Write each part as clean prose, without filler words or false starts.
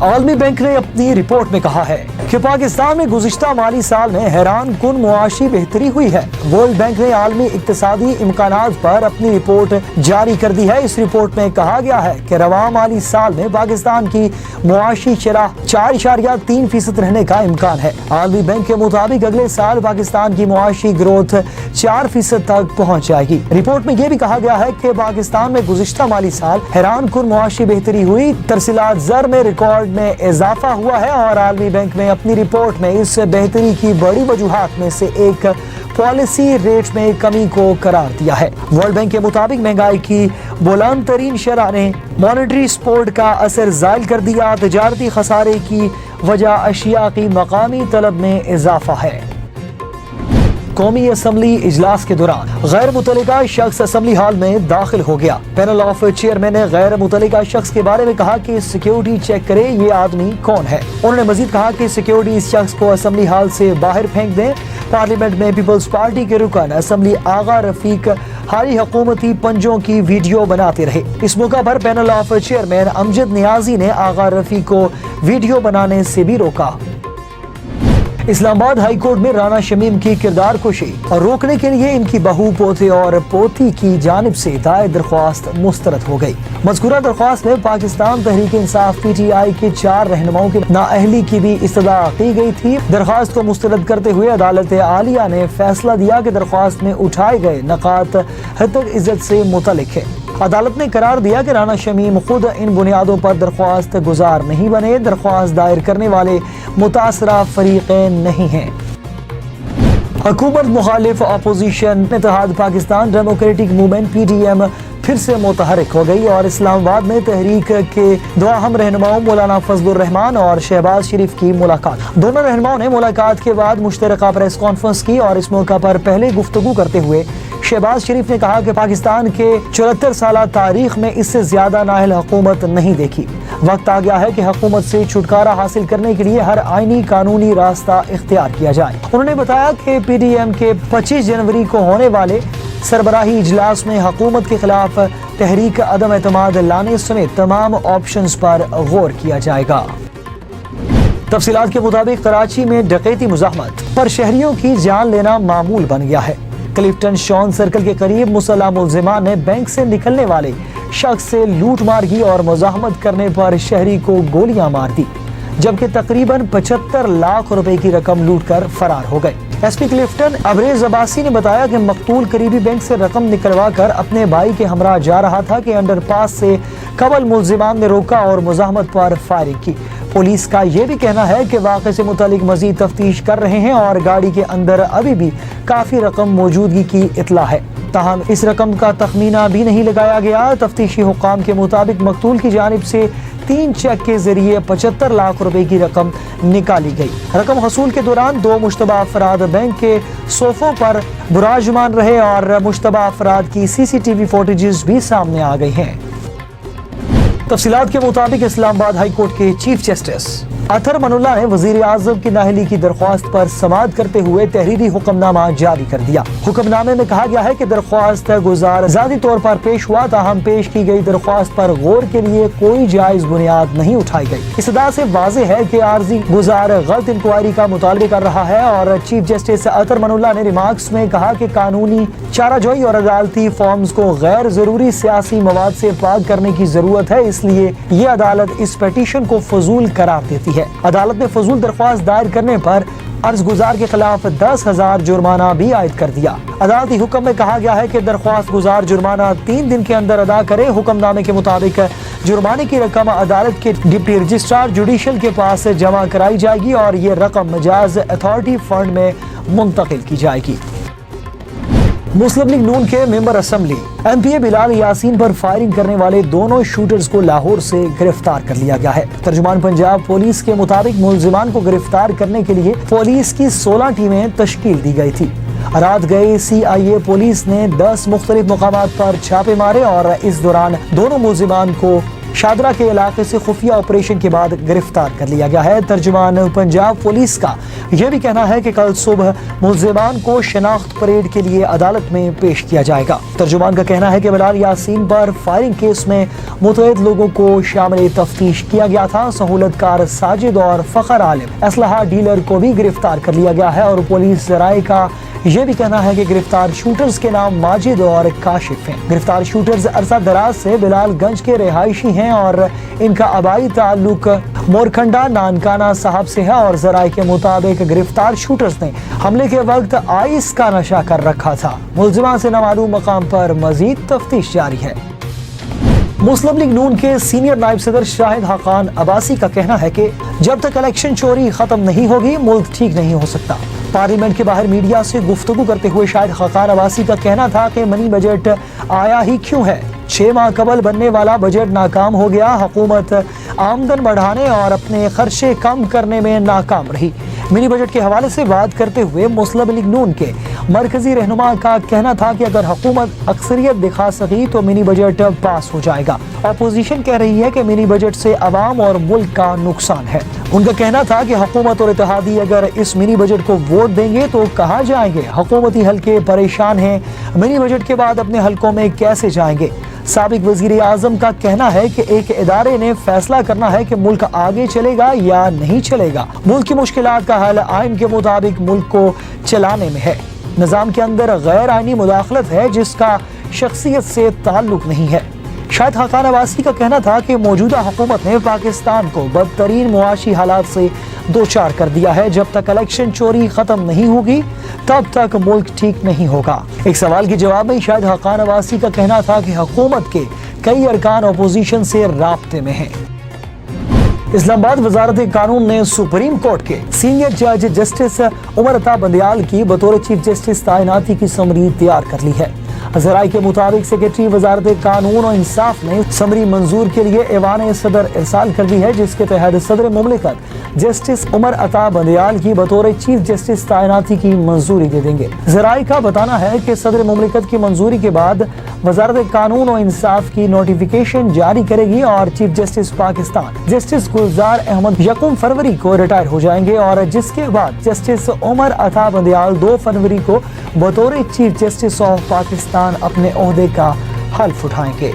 عالمی بینک نے اپنی رپورٹ میں کہا ہے کہ پاکستان میں گزشتہ مالی سال میں حیران کن معاشی بہتری ہوئی ہے۔ ورلڈ بینک نے عالمی اقتصادی امکانات پر اپنی رپورٹ جاری کر دی ہے۔ اس رپورٹ میں کہا گیا ہے کہ رواں مالی سال میں پاکستان کی معاشی شرح 4.3% رہنے کا امکان ہے۔ عالمی بینک کے مطابق اگلے سال پاکستان کی معاشی گروتھ 4% تک پہنچ جائے گی۔ رپورٹ میں یہ بھی کہا گیا ہے کہ پاکستان میں گزشتہ مالی سال حیران کن معاشی بہتری ہوئی، ترسیلات زر میں ریکارڈ میں اضافہ ہوا ہے اور عالمی بینک نے اپنی رپورٹ میں اس بہتری کی بڑی وجوہات میں سے ایک پالیسی ریٹ میں کمی کو قرار دیا ہے۔ ورلڈ بینک کے مطابق مہنگائی کی بلند ترین شرح نے مانیٹری سپورٹ کا اثر زائل کر دیا۔ تجارتی خسارے کی وجہ اشیاء کی مقامی طلب میں اضافہ ہے۔ قومی اسمبلی اجلاس کے دوران غیر متعلقہ شخص اسمبلی ہال میں داخل ہو گیا۔ پینل آف چیئرمین نے غیر متعلقہ شخص کے بارے میں کہا کہ سیکیورٹی چیک کرے یہ آدمی کون ہے۔ انہوں نے مزید کہا کہ سیکیورٹی اس شخص کو اسمبلی ہال سے باہر پھینک دیں۔ پارلیمنٹ میں پیپلز پارٹی کے رکن اسمبلی آغا رفیق حالی حکومتی پنجوں کی ویڈیو بناتے رہے۔ اس موقع پر پینل آف چیئرمین امجد نیازی نے آغا رفیق کو ویڈیو بنانے سے بھی روکا۔ اسلام آباد ہائی کورٹ میں رانا شمیم کی کردار کشی اور روکنے کے لیے ان کی بہو، پوتے اور پوتی کی جانب سے دائر درخواست مسترد ہو گئی۔ مذکورہ درخواست میں Pakistan Tehreek Insaf P T I کے 4 رہنماؤں کی نااہلی کی بھی استدعا کی گئی تھی۔ درخواست کو مسترد کرتے ہوئے عدالت عالیہ نے فیصلہ دیا کہ درخواست میں اٹھائے گئے نکات حقیقت عزت سے متعلق ہے۔ عدالت نے قرار دیا کہ رانا شمیم خود ان بنیادوں پر درخواست گزار نہیں بنے۔ درخواست دائر کرنے والے متاثرہ فریقین نہیں ہیں۔ حکومت مخالف اپوزیشن اتحاد Pakistan democratic movement P D M پھر سے متحرک ہو گئی اور اسلام آباد میں تحریک کے 2 اہم رہنماؤں مولانا فضل الرحمان اور شہباز شریف کی ملاقات۔ دونوں رہنماؤں نے ملاقات کے بعد مشترکہ پریس کانفرنس کی اور اس موقع پر پہلے گفتگو کرتے ہوئے شہباز شریف نے کہا کہ پاکستان کے 74 سالہ تاریخ میں اس سے زیادہ نااہل حکومت نہیں دیکھی۔ وقت آ گیا ہے کہ حکومت سے چھٹکارا حاصل کرنے کے لیے ہر آئینی قانونی راستہ اختیار کیا جائے۔ انہوں نے بتایا کہ پی ڈی ایم کے 25 جنوری کو ہونے والے سربراہی اجلاس میں حکومت کے خلاف تحریک عدم اعتماد لانے سمیت تمام آپشنز پر غور کیا جائے گا۔ تفصیلات کے مطابق کراچی میں ڈکیتی مزاحمت پر شہریوں کی جان لینا معمول بن گیا ہے۔ کلفٹن شون سرکل کے قریب مسلح ملزمان نے بینک سے نکلنے والے شخص سے لوٹ مار کی اور مزاحمت کرنے پر شہری کو گولیاں مار دی، جبکہ تقریباً 75 لاکھ روپے کی رقم لوٹ کر فرار ہو گئے۔ ایس پی کلفٹن ابریز عباسی نے بتایا کہ مقتول قریبی بینک سے رقم نکلوا کر اپنے بھائی کے ہمراہ جا رہا تھا کہ انڈر پاس سے قبل ملزمان نے روکا اور مزاحمت پر فائرنگ کی۔ پولیس کا یہ بھی کہنا ہے کہ واقعے سے متعلق مزید تفتیش کر رہے ہیں اور گاڑی کے اندر ابھی بھی کافی رقم موجودگی کی اطلاع ہے، تاہم اس رقم کا تخمینہ بھی نہیں لگایا گیا۔ تفتیشی حکام کے مطابق مقتول کی جانب سے 3 چیک کے ذریعے 75 لاکھ روپے کی رقم نکالی گئی۔ رقم حصول کے دوران 2 مشتبہ افراد بینک کے صوفوں پر براجمان رہے اور مشتبہ افراد کی سی سی ٹی وی فوٹیجز بھی سامنے آ گئی ہیں۔ تفصیلات کے مطابق اسلام آباد ہائی کورٹ کے چیف جسٹس اطہر من اللہ نے وزیر اعظم کی نااہلی کی درخواست پر سماعت کرتے ہوئے تحریری حکم نامہ جاری کر دیا۔ حکم نامے میں کہا گیا ہے کہ درخواست گزار ذاتی طور پر پیش ہوا، تاہم پیش کی گئی درخواست پر غور کے لیے کوئی جائز بنیاد نہیں اٹھائی گئی۔ اس ادعا سے واضح ہے کہ عارضی گزار غلط انکوائری کا مطالبہ کر رہا ہے اور چیف جسٹس اطہر من اللہ نے ریمارکس میں کہا کہ قانونی چارہ جوئی اور عدالتی فارمز کو غیر ضروری سیاسی مواد سے پاک کرنے کی ضرورت ہے، اس لیے یہ عدالت اس پیٹیشن کو فضول قرار دیتی ہے۔ عدالت نے فضول درخواست دائر کرنے پر عرض گزار کے خلاف 10,000 جرمانہ بھی عائد کر دیا۔ عدالتی حکم میں کہا گیا ہے کہ درخواست گزار جرمانہ 3 دن کے اندر ادا کرے۔ حکم نامے کے مطابق جرمانے کی رقم عدالت کے ڈپٹی رجسٹرار جوڈیشل کے پاس جمع کرائی جائے گی اور یہ رقم مجاز اتھارٹی فنڈ میں منتقل کی جائے گی۔ مسلم لیگ نون کے ممبر اسمبلی ایم پی اے بلال یاسین پر فائرنگ کرنے والے دونوں شوٹرز کو لاہور سے گرفتار کر لیا گیا ہے۔ ترجمان پنجاب پولیس کے مطابق ملزمان کو گرفتار کرنے کے لیے پولیس کی 16 ٹیمیں تشکیل دی گئی تھی۔ رات گئے سی آئی اے پولیس نے 10 مختلف مقامات پر چھاپے مارے اور اس دوران دونوں ملزمان کو شادرہ کے علاقے سے خفیہ آپریشن کے بعد گرفتار کر لیا گیا ہے۔ ترجمان پنجاب پولیس کا یہ بھی کہنا ہے کہ کل صبح ملزمان کو شناخت پریڈ کے لیے عدالت میں پیش کیا جائے گا۔ ترجمان کا کہنا ہے کہ بلال یاسین پر فائرنگ کیس میں متعدد لوگوں کو شامل تفتیش کیا گیا تھا۔ سہولت کار ساجد اور فخر عالم اسلحہ ڈیلر کو بھی گرفتار کر لیا گیا ہے، اور پولیس ذرائع کا یہ بھی کہنا ہے کہ گرفتار شوٹرز کے نام ماجد اور کاشف ہیں۔ گرفتار شوٹرز عرصہ دراز سے بلال گنج کے رہائشی ہیں اور ان کا آبائی تعلق مورکھنڈا نانکانہ صاحب سے ہے، اور ذرائع کے مطابق گرفتار شوٹرز نے حملے کے وقت آئس کا نشہ کر رکھا تھا۔ ملزمان سے نامعلوم مقام پر مزید تفتیش جاری ہے۔ مسلم لیگ نون کے سینئر نائب صدر شاہد حقان عباسی کا کہنا ہے کہ جب تک الیکشن چوری ختم نہیں ہوگی ملک ٹھیک نہیں ہو سکتا۔ پارلیمنٹ کے باہر میڈیا سے گفتگو کرتے ہوئے شاہد حقان عباسی کا کہنا تھا کہ منی بجٹ آیا ہی کیوں ہے؟ 6 ماہ قبل بننے والا بجٹ ناکام ہو گیا۔ حکومت آمدن بڑھانے اور اپنے خرچے کم کرنے میں ناکام رہی۔ منی بجٹ کے حوالے سے بات کرتے ہوئے مسلم لیگ نون کے مرکزی رہنما کا کہنا تھا کہ اگر حکومت اکثریت دکھا سکی تو منی بجٹ پاس ہو جائے گا۔ اپوزیشن کہہ رہی ہے کہ منی بجٹ سے عوام اور ملک کا نقصان ہے۔ ان کا کہنا تھا کہ حکومت اور اتحادی اگر اس منی بجٹ کو ووٹ دیں گے تو کہاں جائیں گے؟ حکومتی حلقے پریشان ہیں، منی بجٹ کے بعد اپنے حلقوں میں کیسے جائیں گے؟ سابق وزیر اعظم کا کہنا ہے کہ ایک ادارے نے فیصلہ کرنا ہے کہ ملک آگے چلے گا یا نہیں چلے گا۔ ملک کی مشکلات کا حل آئین کے مطابق ملک کو چلانے میں ہے۔ نظام کے اندر غیر آئینی مداخلت ہے جس کا شخصیت سے تعلق نہیں ہے۔ شاہد حقان عباسی کا کہنا تھا کہ موجودہ حکومت نے پاکستان کو بدترین معاشی حالات سے دوچار کر دیا ہے۔ جب تک الیکشن چوری ختم نہیں ہوگی تب تک ملک ٹھیک نہیں ہوگا۔ ایک سوال کے جواب میں شاہد حقان عباسی کا کہنا تھا کہ حکومت کے کئی ارکان اپوزیشن سے رابطے میں ہیں۔ اسلام آباد وزارت قانون نے سپریم کورٹ کے سینئر جج جسٹس عمر عطا بندیال کی بطور چیف جسٹس تعیناتی کی سمری تیار کر لی ہے۔ ذرائع کے مطابق سیکرٹری وزارت قانون و انصاف نے سمری منظور کے لیے ایوان صدر ارسال کر دی ہے، جس کے تحت صدر مملکت جسٹس عمر عطا بندیال کی بطور چیف جسٹس تعیناتی کی منظوری دے دیں گے۔ ذرائع کا بتانا ہے کہ صدر مملکت کی منظوری کے بعد وزارت قانون و انصاف کی نوٹیفیکیشن جاری کرے گی اور chief justice Pakistan justice Gulzar Ahmed 1 فروری کو ریٹائر ہو جائیں گے، اور جس کے بعد جسٹس عمر عطا بندیال 2 فروری کو بطور چیف جسٹس آف پاکستان اپنے عہدے کا حلف اٹھائیں گے۔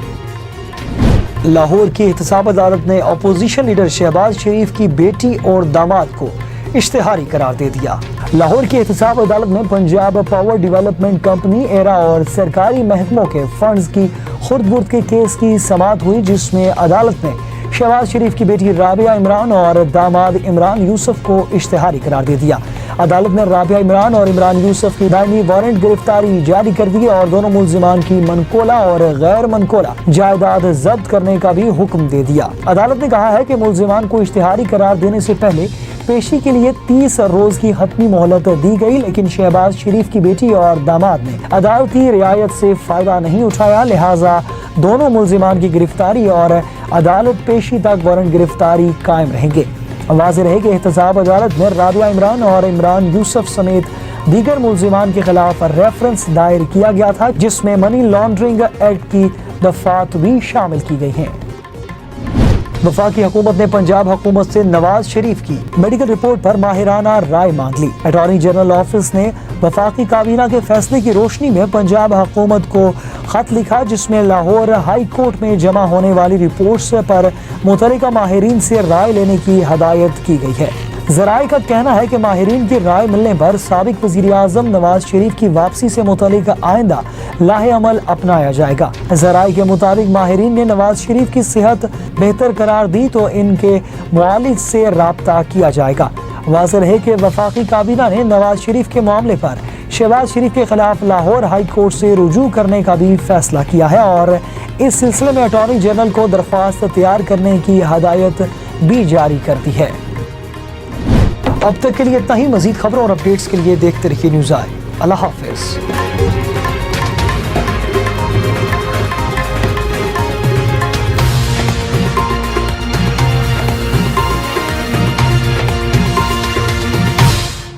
لاہور کی احتساب عدالت نے اپوزیشن لیڈر شہباز شریف کی بیٹی اور داماد کو اشتہاری قرار دے دیا۔ لاہور کی احتساب عدالت میں پنجاب پاور ڈیولپمنٹ کمپنی ایرا اور سرکاری محکموں کے فنڈز کی خرد برد کے کیس کی سماعت ہوئی، جس میں عدالت نے شہباز شریف کی بیٹی رابعہ عمران اور داماد عمران یوسف کو اشتہاری قرار دے دیا۔ عدالت نے رابعہ عمران اور عمران یوسف کی دائمی وارنٹ گرفتاری جاری کر دی اور دونوں ملزمان کی منقولہ اور غیر منقولہ جائیداد ضبط کرنے کا بھی حکم دے دیا۔ عدالت نے کہا ہے کہ ملزمان کو اشتہاری قرار دینے سے پہلے پیشی کے لیے 30 روز کی حتمی مہلت دی گئی، لیکن شہباز شریف کی بیٹی اور داماد نے عدالتی رعایت سے فائدہ نہیں اٹھایا، لہٰذا دونوں ملزمان کی گرفتاری اور عدالت پیشی تک وارنٹ گرفتاری قائم رہیں گے۔ واضح رہے کہ احتساب عدالت میں رابعہ عمران اور عمران یوسف سمیت دیگر ملزمان کے خلاف ریفرنس دائر کیا گیا تھا، جس میں منی لانڈرنگ ایکٹ کی دفعات بھی شامل کی گئی ہیں۔ وفاقی حکومت نے پنجاب حکومت سے نواز شریف کی میڈیکل رپورٹ پر ماہرانہ رائے مانگ لی۔ اٹارنی جنرل آفس نے وفاقی کابینہ کے فیصلے کی روشنی میں پنجاب حکومت کو خط لکھا، جس میں لاہور ہائی کورٹ میں جمع ہونے والی رپورٹس پر متعلقہ ماہرین سے رائے لینے کی ہدایت کی گئی ہے۔ ذرائع کا کہنا ہے کہ ماہرین کی رائے ملنے پر سابق وزیر اعظم نواز شریف کی واپسی سے متعلق آئندہ لاہ عمل اپنایا جائے گا۔ ذرائع کے مطابق ماہرین نے نواز شریف کی صحت بہتر قرار دی تو ان کے معالج سے رابطہ کیا جائے گا۔ واضح رہے کہ وفاقی کابینہ نے نواز شریف کے معاملے پر شہباز شریف کے خلاف لاہور ہائی کورٹ سے رجوع کرنے کا بھی فیصلہ کیا ہے اور اس سلسلے میں اٹارنی جنرل کو درخواست تیار کرنے کی ہدایت بھی جاری کر دی ہے۔ اب تک کے لیے اتنا ہی۔ مزید خبروں اور اپڈیٹس کے لیے دیکھتے رہیے نیوز آئی۔ اللہ حافظ۔